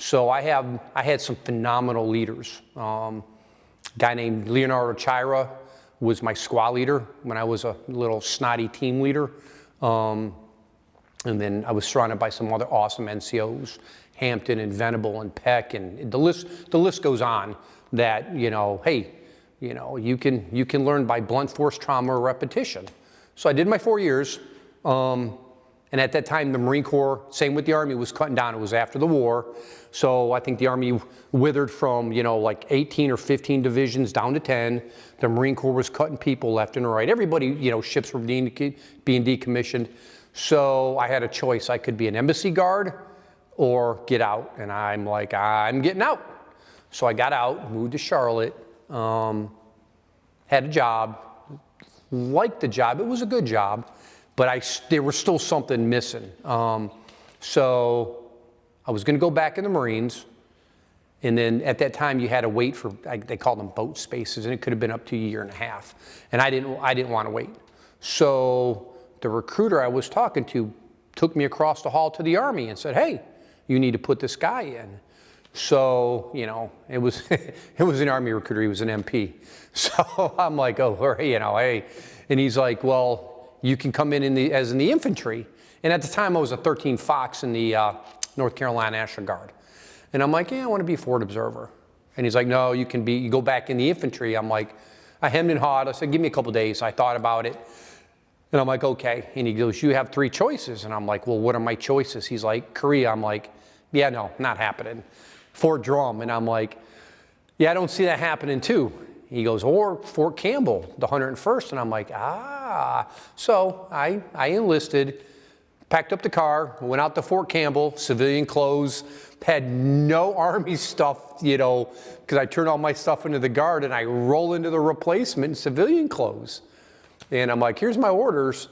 So I had some phenomenal leaders. A guy named Leonardo Chira was my squad leader when I was a little snotty team leader. And then I was surrounded by some other awesome NCOs, Hampton and Venable and Peck, and the list goes on. That, you know, hey, you know, you can learn by blunt force trauma or repetition. So I did my 4 years. And at that time, the Marine Corps, same with the Army, was cutting down. It was after the war. So I think the Army withered from, you know, like 18 or 15 divisions down to 10. The Marine Corps was cutting people left and right. Everybody, you know, ships were being decommissioned. So I had a choice. I could be an embassy guard or get out. And I'm like, I'm getting out. So I got out, moved to Charlotte, had a job, liked the job. It was a good job. But there was still something missing. So I was gonna go back in the Marines, and then at that time you had to wait for, they called them boat spaces, and it could have been up to a year and a half. And I didn't wanna wait. So the recruiter I was talking to took me across the hall to the Army and said, hey, you need to put this guy in. So, you know, it was an Army recruiter, he was an MP. So I'm like, oh, you know, hey. And he's like, well, you can come in as in the infantry. And at the time I was a 13 Fox in the North Carolina National Guard. And I'm like, yeah, I want to be a forward observer. And he's like, no, you go back in the infantry. I'm like, I hemmed and hawed. I said, give me a couple days. I thought about it. And I'm like, okay. And he goes, you have 3 choices. And I'm like, well, what are my choices? He's like, Korea. I'm like, yeah, no, not happening. Fort Drum. And I'm like, yeah, I don't see that happening too. He goes, or Fort Campbell, the 101st. And I'm like, ah. So I enlisted, packed up the car, went out to Fort Campbell, civilian clothes, had no Army stuff, you know, because I turned all my stuff into the Guard, and I roll into the replacement in civilian clothes. And I'm like, here's my orders.